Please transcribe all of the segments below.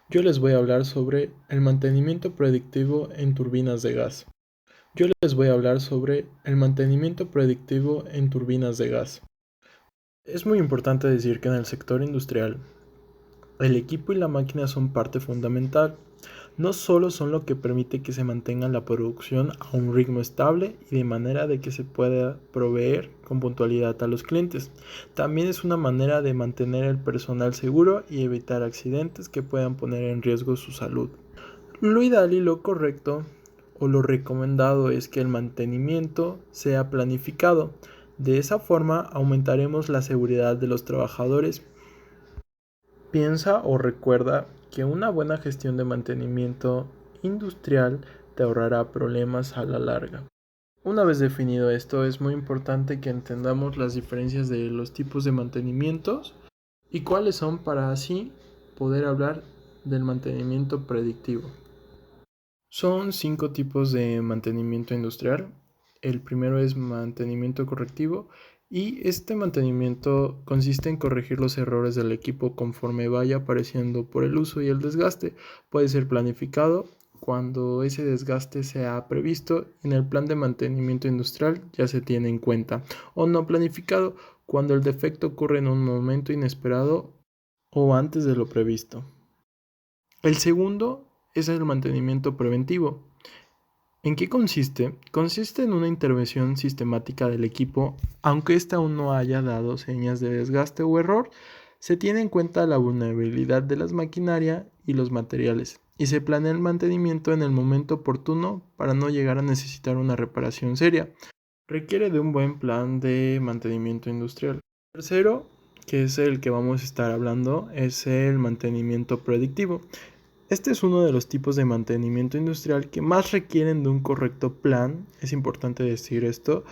Yo les voy a hablar sobre el mantenimiento predictivo en turbinas de gas. Yo les voy a hablar sobre el mantenimiento predictivo en turbinas de gas. Es muy importante decir que en el sector industrial, el equipo y la máquina son parte fundamental. No solo son lo que permite que se mantenga la producción a un ritmo estable y de manera de que se pueda proveer con puntualidad a los clientes. También es una manera de mantener el personal seguro y evitar accidentes que puedan poner en riesgo su salud. Lo ideal y lo correcto o lo recomendado es que el mantenimiento sea planificado. De esa forma aumentaremos la seguridad de los trabajadores. Piensa o recuerda que una buena gestión de mantenimiento industrial te ahorrará problemas a la larga. Una vez definido esto, es muy importante que entendamos las diferencias de los tipos de mantenimientos y cuáles son para así poder hablar del mantenimiento predictivo. Son 5 tipos de mantenimiento industrial. El primero es mantenimiento correctivo y este mantenimiento consiste en corregir los errores del equipo conforme vaya apareciendo por el uso y el desgaste. Puede ser planificado cuando ese desgaste sea previsto en el plan de mantenimiento industrial ya se tiene en cuenta, o no planificado cuando el defecto ocurre en un momento inesperado o antes de lo previsto. El segundo es el mantenimiento preventivo. ¿En qué consiste? Consiste en una intervención sistemática del equipo, aunque éste aún no haya dado señas de desgaste o error. Se tiene en cuenta la vulnerabilidad de las maquinaria y los materiales, y se planea el mantenimiento en el momento oportuno para no llegar a necesitar una reparación seria. Requiere de un buen plan de mantenimiento industrial. Tercero, que es el que vamos a estar hablando, es el mantenimiento predictivo. Este es uno de los tipos de mantenimiento industrial que más requieren de un correcto plan, es importante decir esto,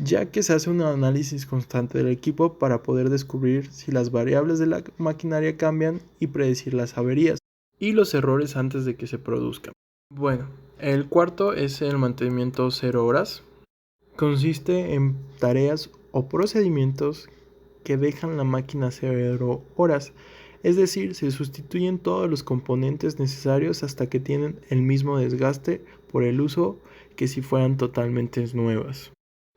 ya que se hace un análisis constante del equipo para poder descubrir si las variables de la maquinaria cambian y predecir las averías y los errores antes de que se produzcan. Bueno, el cuarto es el mantenimiento 0 horas. Consiste en tareas o procedimientos que dejan la máquina 0 horas, es decir, se sustituyen todos los componentes necesarios hasta que tienen el mismo desgaste por el uso que si fueran totalmente nuevas.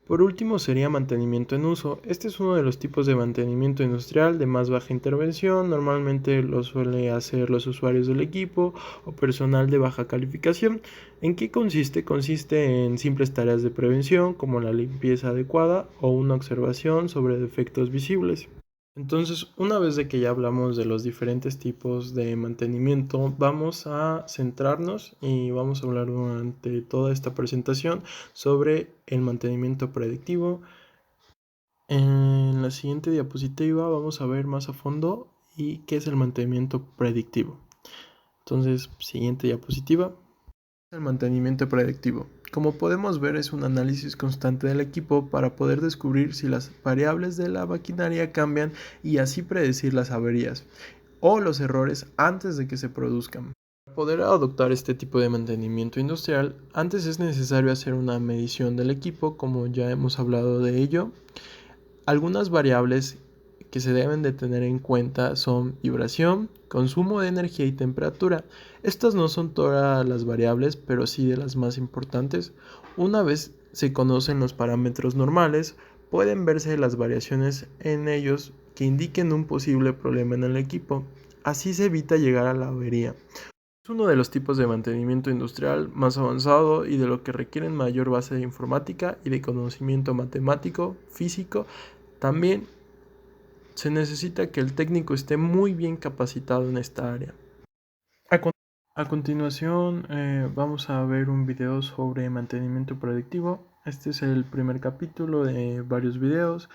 Por último sería mantenimiento en uso. Este es uno de los tipos de mantenimiento industrial de más baja intervención. Normalmente lo suele hacer los usuarios del equipo o personal de baja calificación. ¿En qué consiste? Consiste en simples tareas de prevención como la limpieza adecuada o una observación sobre defectos visibles. Entonces, una vez de que ya hablamos de los diferentes tipos de mantenimiento, vamos a centrarnos y vamos a hablar durante toda esta presentación sobre el mantenimiento predictivo. En la siguiente diapositiva vamos a ver más a fondo y qué es el mantenimiento predictivo. Entonces, siguiente diapositiva. El mantenimiento predictivo. Como podemos ver, es un análisis constante del equipo para poder descubrir si las variables de la maquinaria cambian y así predecir las averías o los errores antes de que se produzcan. Para poder adoptar este tipo de mantenimiento industrial, antes es necesario hacer una medición del equipo, como ya hemos hablado de ello. Algunas variables que se deben de tener en cuenta son vibración, consumo de energía y temperatura. Estas no son todas las variables, pero sí de las más importantes. Una vez se conocen los parámetros normales, pueden verse las variaciones en ellos que indiquen un posible problema en el equipo. Así se evita llegar a la avería. Es uno de los tipos de mantenimiento industrial más avanzado y de lo que requieren mayor base de informática y de conocimiento matemático, físico. También se necesita que el técnico esté muy bien capacitado en esta área. A continuación vamos a ver un video sobre mantenimiento predictivo. Este es el primer capítulo de varios videos,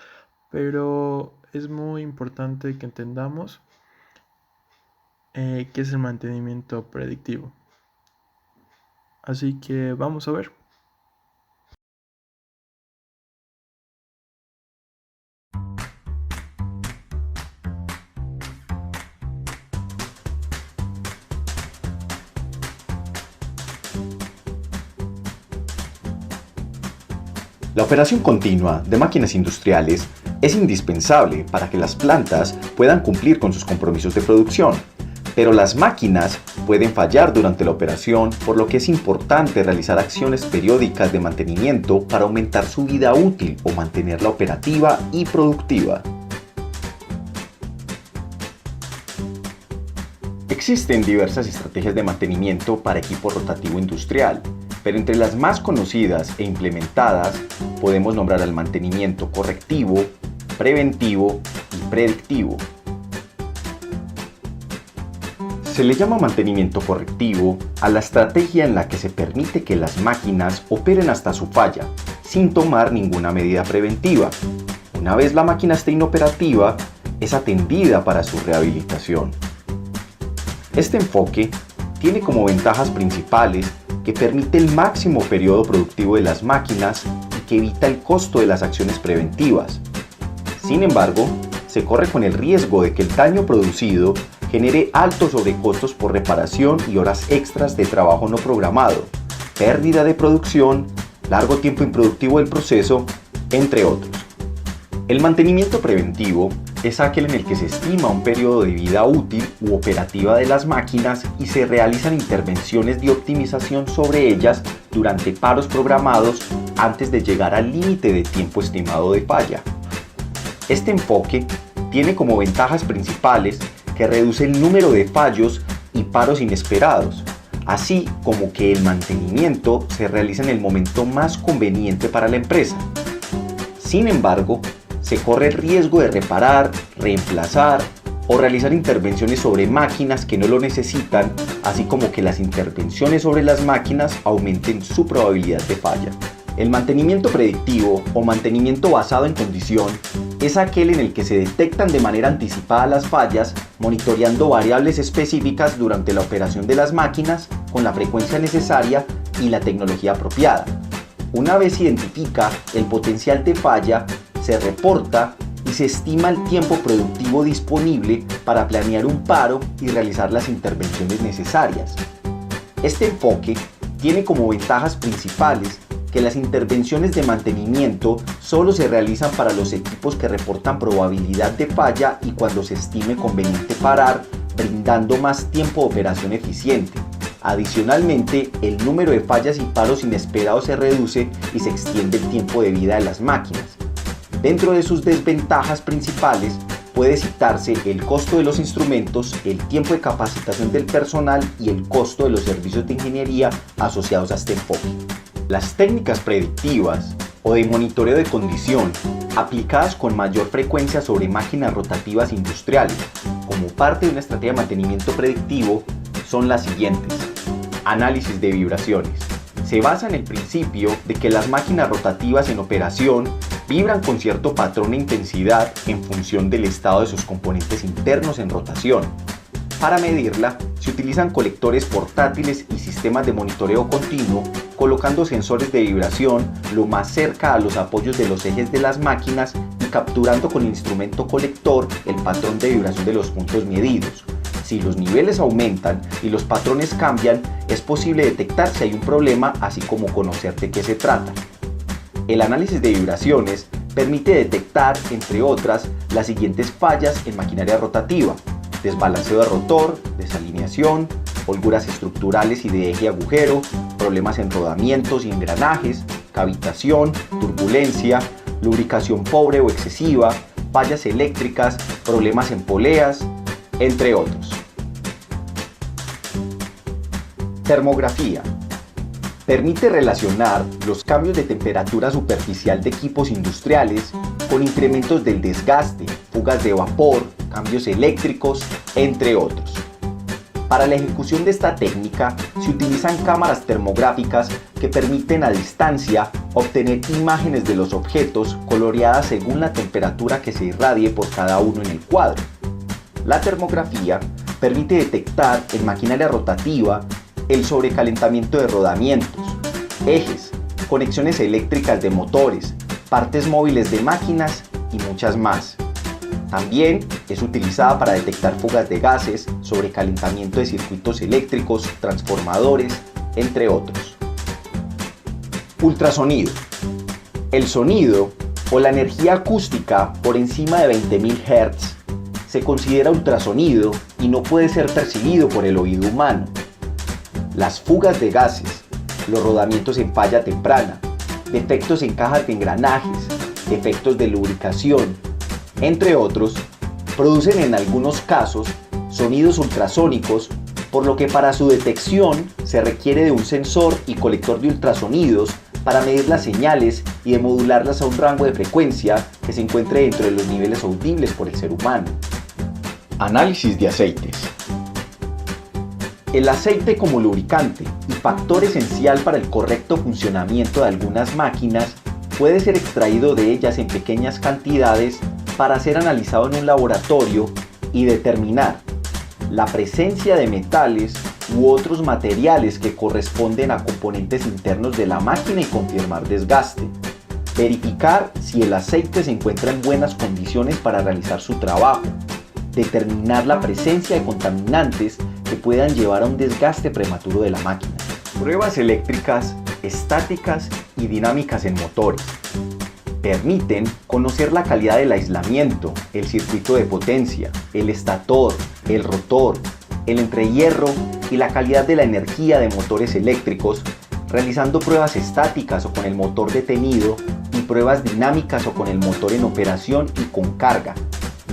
pero es muy importante que entendamos qué es el mantenimiento predictivo. Así que vamos a ver. La operación continua de máquinas industriales es indispensable para que las plantas puedan cumplir con sus compromisos de producción, pero las máquinas pueden fallar durante la operación, por lo que es importante realizar acciones periódicas de mantenimiento para aumentar su vida útil o mantenerla operativa y productiva. Existen diversas estrategias de mantenimiento para equipo rotativo industrial, pero entre las más conocidas e implementadas podemos nombrar al mantenimiento correctivo, preventivo y predictivo. Se le llama mantenimiento correctivo a la estrategia en la que se permite que las máquinas operen hasta su falla, sin tomar ninguna medida preventiva. Una vez la máquina esté inoperativa, es atendida para su rehabilitación. Este enfoque tiene como ventajas principales que permite el máximo periodo productivo de las máquinas y que evita el costo de las acciones preventivas. Sin embargo, se corre con el riesgo de que el daño producido genere altos sobrecostos por reparación y horas extras de trabajo no programado, pérdida de producción, largo tiempo improductivo del proceso, entre otros. El mantenimiento preventivo es aquel en el que se estima un periodo de vida útil u operativa de las máquinas y se realizan intervenciones de optimización sobre ellas durante paros programados antes de llegar al límite de tiempo estimado de falla. Este enfoque tiene como ventajas principales que reduce el número de fallos y paros inesperados, así como que el mantenimiento se realiza en el momento más conveniente para la empresa. Sin embargo, se corre el riesgo de reparar, reemplazar o realizar intervenciones sobre máquinas que no lo necesitan, así como que las intervenciones sobre las máquinas aumenten su probabilidad de falla. El mantenimiento predictivo o mantenimiento basado en condición es aquel en el que se detectan de manera anticipada las fallas, monitoreando variables específicas durante la operación de las máquinas con la frecuencia necesaria y la tecnología apropiada. Una vez se identifica el potencial de falla, se reporta y se estima el tiempo productivo disponible para planear un paro y realizar las intervenciones necesarias. Este enfoque tiene como ventajas principales que las intervenciones de mantenimiento solo se realizan para los equipos que reportan probabilidad de falla y cuando se estime conveniente parar, brindando más tiempo de operación eficiente. Adicionalmente, el número de fallas y paros inesperados se reduce y se extiende el tiempo de vida de las máquinas. Dentro de sus desventajas principales puede citarse el costo de los instrumentos, el tiempo de capacitación del personal y el costo de los servicios de ingeniería asociados a este enfoque. Las técnicas predictivas o de monitoreo de condición aplicadas con mayor frecuencia sobre máquinas rotativas industriales como parte de una estrategia de mantenimiento predictivo son las siguientes. Análisis de vibraciones. Se basa en el principio de que las máquinas rotativas en operación vibran con cierto patrón e intensidad en función del estado de sus componentes internos en rotación. Para medirla, se utilizan colectores portátiles y sistemas de monitoreo continuo, colocando sensores de vibración lo más cerca a los apoyos de los ejes de las máquinas y capturando con el instrumento colector el patrón de vibración de los puntos medidos. Si los niveles aumentan y los patrones cambian, es posible detectar si hay un problema, así como conocer de qué se trata. El análisis de vibraciones permite detectar, entre otras, las siguientes fallas en maquinaria rotativa: desbalanceo de rotor, desalineación, holguras estructurales y de eje y agujero, problemas en rodamientos y engranajes, cavitación, turbulencia, lubricación pobre o excesiva, fallas eléctricas, problemas en poleas, entre otros. Termografía. Permite relacionar los cambios de temperatura superficial de equipos industriales con incrementos del desgaste, fugas de vapor, cambios eléctricos, entre otros. Para la ejecución de esta técnica se utilizan cámaras termográficas que permiten a distancia obtener imágenes de los objetos coloreadas según la temperatura que se irradie por cada uno en el cuadro. La termografía permite detectar en maquinaria rotativa el sobrecalentamiento de rodamientos, ejes, conexiones eléctricas de motores, partes móviles de máquinas y muchas más. También es utilizada para detectar fugas de gases, sobrecalentamiento de circuitos eléctricos, transformadores, entre otros. Ultrasonido. El sonido o la energía acústica por encima de 20.000 Hz se considera ultrasonido y no puede ser percibido por el oído humano. las fugas de gases, los rodamientos en falla temprana, defectos en cajas de engranajes, defectos de lubricación, entre otros, producen en algunos casos sonidos ultrasónicos, por lo que para su detección se requiere de un sensor y colector de ultrasonidos para medir las señales y de modularlas a un rango de frecuencia que se encuentre dentro de los niveles audibles por el ser humano. Análisis de aceites. El aceite como lubricante y factor esencial para el correcto funcionamiento de algunas máquinas puede ser extraído de ellas en pequeñas cantidades para ser analizado en un laboratorio y determinar la presencia de metales u otros materiales que corresponden a componentes internos de la máquina y confirmar desgaste. Verificar si el aceite se encuentra en buenas condiciones para realizar su trabajo. Determinar la presencia de contaminantes que puedan llevar a un desgaste prematuro de la máquina. Pruebas eléctricas, estáticas y dinámicas en motores. Permiten conocer la calidad del aislamiento, el circuito de potencia, el estator, el rotor, el entrehierro y la calidad de la energía de motores eléctricos, realizando pruebas estáticas o con el motor detenido y pruebas dinámicas o con el motor en operación y con carga.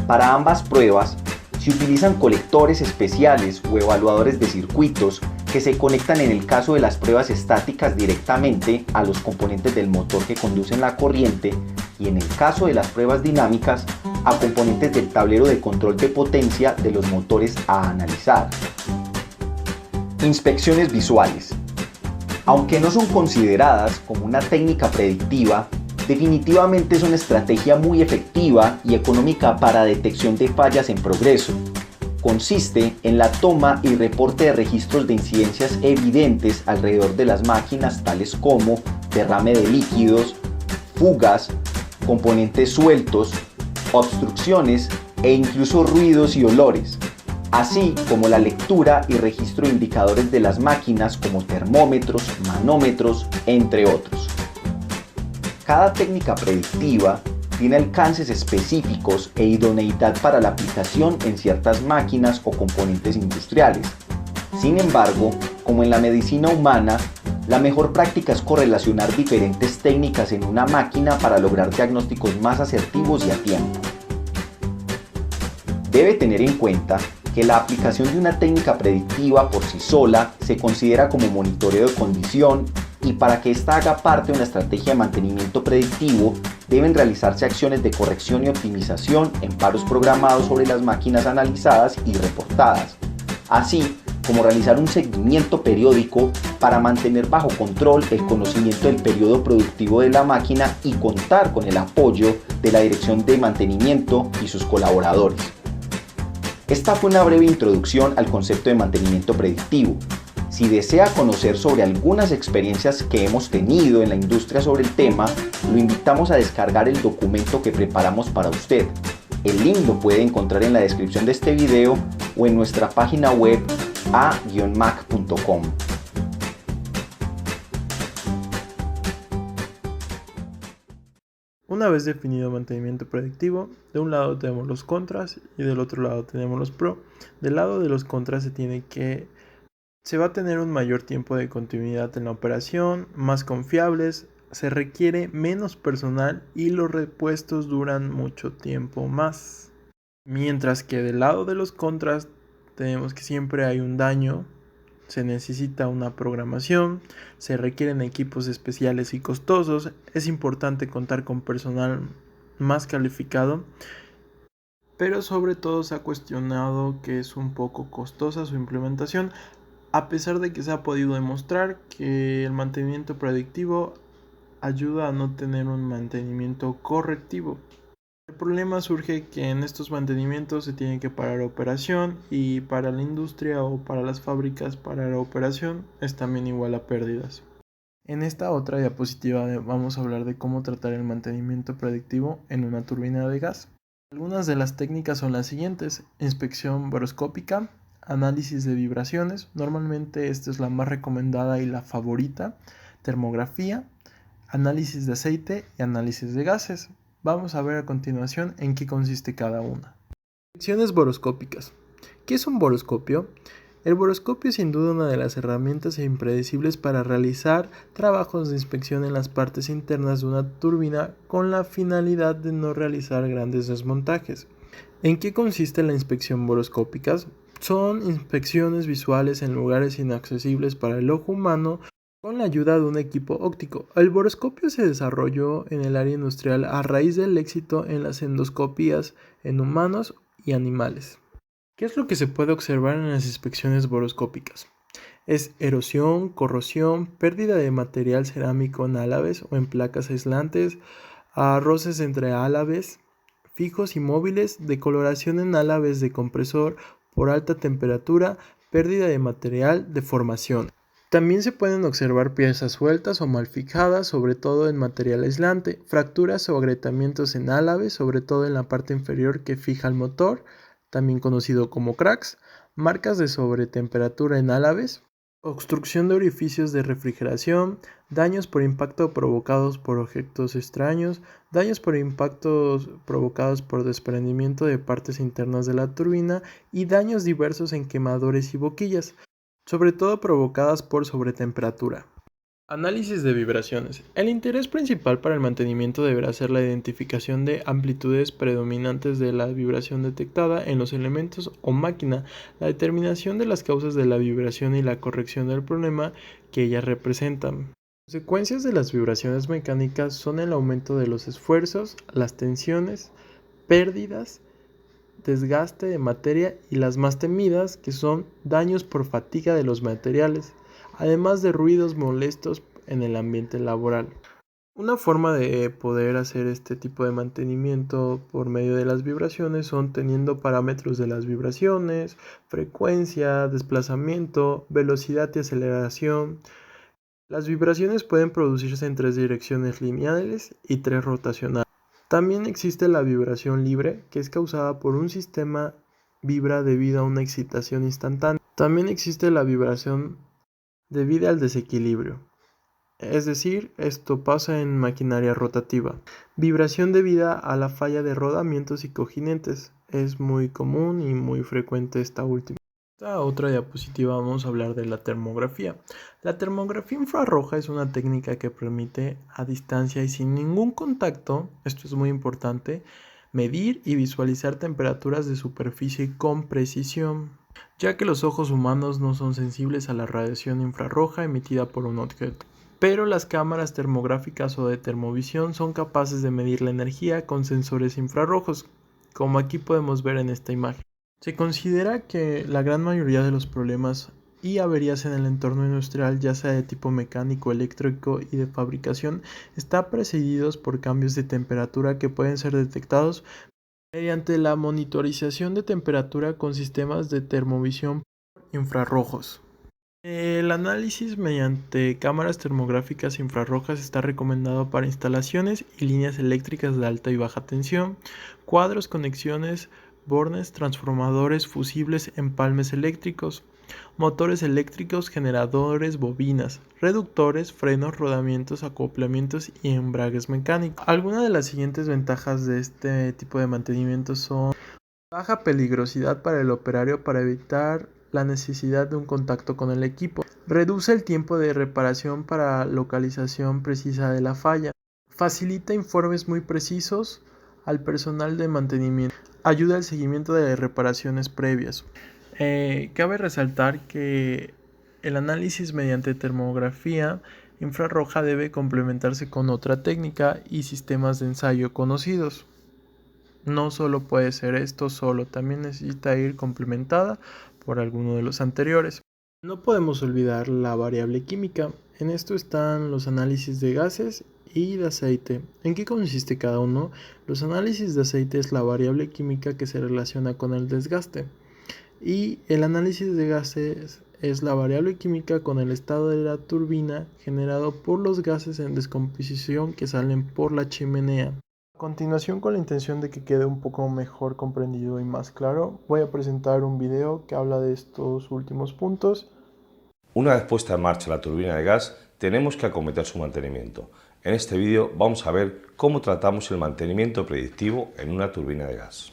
Para ambas pruebas se utilizan colectores especiales o evaluadores de circuitos que se conectan en el caso de las pruebas estáticas directamente a los componentes del motor que conducen la corriente y en el caso de las pruebas dinámicas a componentes del tablero de control de potencia de los motores a analizar. Inspecciones visuales. Aunque no son consideradas como una técnica predictiva, definitivamente es una estrategia muy efectiva y económica para detección de fallas en progreso. Consiste en la toma y reporte de registros de incidencias evidentes alrededor de las máquinas, tales como derrame de líquidos, fugas, componentes sueltos, obstrucciones e incluso ruidos y olores, así como la lectura y registro de indicadores de las máquinas como termómetros, manómetros, entre otros. Cada técnica predictiva tiene alcances específicos e idoneidad para la aplicación en ciertas máquinas o componentes industriales. Sin embargo, como en la medicina humana, la mejor práctica es correlacionar diferentes técnicas en una máquina para lograr diagnósticos más asertivos y a tiempo. Debe tener en cuenta que la aplicación de una técnica predictiva por sí sola se considera como monitoreo de condición y para que ésta haga parte de una estrategia de mantenimiento predictivo deben realizarse acciones de corrección y optimización en paros programados sobre las máquinas analizadas y reportadas, así como realizar un seguimiento periódico para mantener bajo control el conocimiento del periodo productivo de la máquina y contar con el apoyo de la Dirección de Mantenimiento y sus colaboradores. Esta fue una breve introducción al concepto de mantenimiento predictivo. Si desea conocer sobre algunas experiencias que hemos tenido en la industria sobre el tema, lo invitamos a descargar el documento que preparamos para usted. El link lo puede encontrar en la descripción de este video o en nuestra página web a-mac.com. Una vez definido mantenimiento predictivo, de un lado tenemos los contras y del otro lado tenemos los pro. Del lado de los contras se va a tener un mayor tiempo de continuidad en la operación, más confiables, se requiere menos personal y los repuestos duran mucho tiempo más. Mientras que del lado de los contras tenemos que siempre hay un daño, se necesita una programación, se requieren equipos especiales y costosos, es importante contar con personal más calificado, pero sobre todo se ha cuestionado que es un poco costosa su implementación, a pesar de que se ha podido demostrar que el mantenimiento predictivo ayuda a no tener un mantenimiento correctivo. El problema surge que en estos mantenimientos se tiene que parar operación y para la industria o para las fábricas parar operación es también igual a pérdidas. En esta otra diapositiva vamos a hablar de cómo tratar el mantenimiento predictivo en una turbina de gas. Algunas de las técnicas son las siguientes: inspección boroscópica, análisis de vibraciones, normalmente esta es la más recomendada y la favorita, termografía, análisis de aceite y análisis de gases. Vamos a ver a continuación en qué consiste cada una. Inspecciones boroscópicas. ¿Qué es un boroscopio? El boroscopio es sin duda una de las herramientas impredecibles para realizar trabajos de inspección en las partes internas de una turbina con la finalidad de no realizar grandes desmontajes. ¿En qué consiste la inspección boroscópica? Son inspecciones visuales en lugares inaccesibles para el ojo humano con la ayuda de un equipo óptico. El boroscopio se desarrolló en el área industrial a raíz del éxito en las endoscopías en humanos y animales. ¿Qué es lo que se puede observar en las inspecciones boroscópicas? Es erosión, corrosión, pérdida de material cerámico en álabes o en placas aislantes, roces entre álabes fijos y móviles, decoloración en álabes de compresor por alta temperatura, pérdida de material, deformación. También se pueden observar piezas sueltas o mal fijadas, sobre todo en material aislante, fracturas o agrietamientos en álabes, sobre todo en la parte inferior que fija el motor, también conocido como cracks, marcas de sobretemperatura en álabes, obstrucción de orificios de refrigeración, daños por impacto provocados por objetos extraños, daños por impactos provocados por desprendimiento de partes internas de la turbina y daños diversos en quemadores y boquillas, sobre todo provocadas por sobretemperatura. Análisis de vibraciones. El interés principal para el mantenimiento deberá ser la identificación de amplitudes predominantes de la vibración detectada en los elementos o máquina, la determinación de las causas de la vibración y la corrección del problema que ellas representan. Consecuencias de las vibraciones mecánicas son el aumento de los esfuerzos, las tensiones, pérdidas, desgaste de materia y las más temidas, que son daños por fatiga de los materiales, además de ruidos molestos en el ambiente laboral. Una forma de poder hacer este tipo de mantenimiento por medio de las vibraciones son teniendo parámetros de las vibraciones, frecuencia, desplazamiento, velocidad y aceleración. Las vibraciones pueden producirse en 3 direcciones lineales y 3 rotacionales. También existe la vibración libre, que es causada por un sistema vibra debido a una excitación instantánea. También existe la vibración debido al desequilibrio, es decir, esto pasa en maquinaria rotativa. Vibración debida a la falla de rodamientos y cojinentes, es muy común y muy frecuente esta última. Esta otra diapositiva vamos a hablar de la termografía. La termografía infrarroja es una técnica que permite a distancia y sin ningún contacto, esto es muy importante, medir y visualizar temperaturas de superficie con precisión, ya que los ojos humanos no son sensibles a la radiación infrarroja emitida por un objeto. Pero las cámaras termográficas o de termovisión son capaces de medir la energía con sensores infrarrojos, como aquí podemos ver en esta imagen. Se considera que la gran mayoría de los problemas y averías en el entorno industrial, ya sea de tipo mecánico, eléctrico y de fabricación, están precedidos por cambios de temperatura que pueden ser detectados mediante la monitorización de temperatura con sistemas de termovisión infrarrojos. El análisis mediante cámaras termográficas infrarrojas está recomendado para instalaciones y líneas eléctricas de alta y baja tensión, cuadros, conexiones, bornes, transformadores, fusibles, empalmes eléctricos, motores eléctricos, generadores, bobinas, reductores, frenos, rodamientos, acoplamientos y embragues mecánicos. Algunas de las siguientes ventajas de este tipo de mantenimiento son baja peligrosidad para el operario para evitar la necesidad de un contacto con el equipo. Reduce el tiempo de reparación para localización precisa de la falla. Facilita informes muy precisos al personal de mantenimiento. Ayuda al seguimiento de reparaciones previas. Cabe resaltar que el análisis mediante termografía infrarroja debe complementarse con otra técnica y sistemas de ensayo conocidos. No solo puede ser esto solo, también necesita ir complementada por alguno de los anteriores. No podemos olvidar la variable química. En esto están los análisis de gases y de aceite. ¿En qué consiste cada uno? Los análisis de aceite es la variable química que se relaciona con el desgaste. Y el análisis de gases es la variable química con el estado de la turbina generado por los gases en descomposición que salen por la chimenea. A continuación, con la intención de que quede un poco mejor comprendido y más claro, voy a presentar un video que habla de estos últimos puntos. Una vez puesta en marcha la turbina de gas, tenemos que acometer su mantenimiento. En este vídeo vamos a ver cómo tratamos el mantenimiento predictivo en una turbina de gas.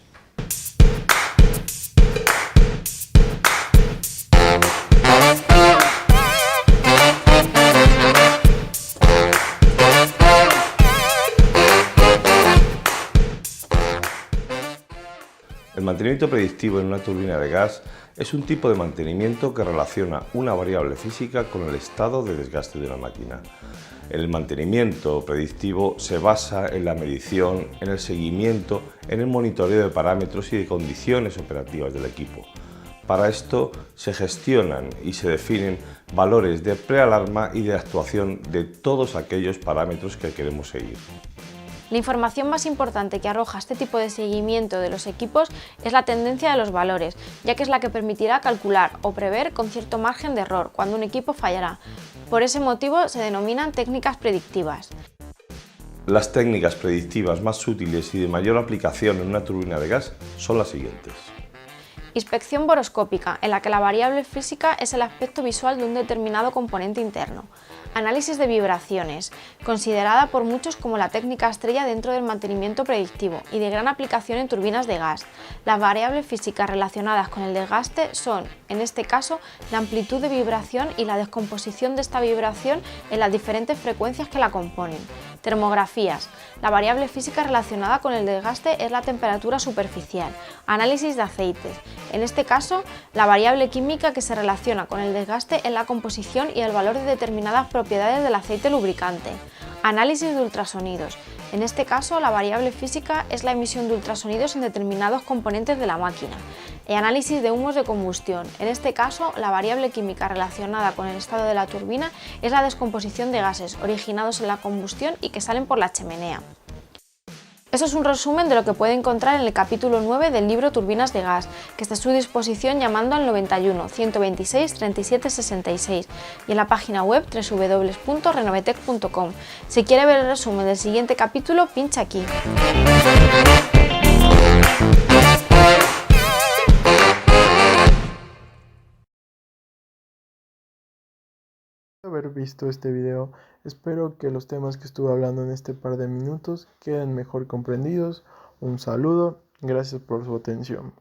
mantenimiento predictivo en una turbina de gas es un tipo de mantenimiento que relaciona una variable física con el estado de desgaste de una máquina. El mantenimiento predictivo se basa en la medición, en el seguimiento, en el monitoreo de parámetros y de condiciones operativas del equipo. Para esto se gestionan y se definen valores de prealarma y de actuación de todos aquellos parámetros que queremos seguir. La información más importante que arroja este tipo de seguimiento de los equipos es la tendencia de los valores, ya que es la que permitirá calcular o prever con cierto margen de error cuando un equipo fallará. Por ese motivo se denominan técnicas predictivas. Las técnicas predictivas más útiles y de mayor aplicación en una turbina de gas son las siguientes. Inspección boroscópica, en la que la variable física es el aspecto visual de un determinado componente interno. Análisis de vibraciones, considerada por muchos como la técnica estrella dentro del mantenimiento predictivo y de gran aplicación en turbinas de gas. Las variables físicas relacionadas con el desgaste son, en este caso, la amplitud de vibración y la descomposición de esta vibración en las diferentes frecuencias que la componen. Termografías. La variable física relacionada con el desgaste es la temperatura superficial. Análisis de aceites. En este caso, la variable química que se relaciona con el desgaste es la composición y el valor de determinadas propiedades del aceite lubricante. Análisis de ultrasonidos. En este caso, la variable física es la emisión de ultrasonidos en determinados componentes de la máquina. Y análisis de humos de combustión. En este caso, la variable química relacionada con el estado de la turbina es la descomposición de gases originados en la combustión y que salen por la chimenea. Eso es un resumen de lo que puede encontrar en el capítulo 9 del libro Turbinas de gas, que está a su disposición llamando al 91 126 37 66 y en la página web www.renovetec.com. Si quiere ver el resumen del siguiente capítulo, pincha aquí. Haber visto este video, espero que los temas que estuve hablando en este par de minutos queden mejor comprendidos. Un saludo, gracias por su atención.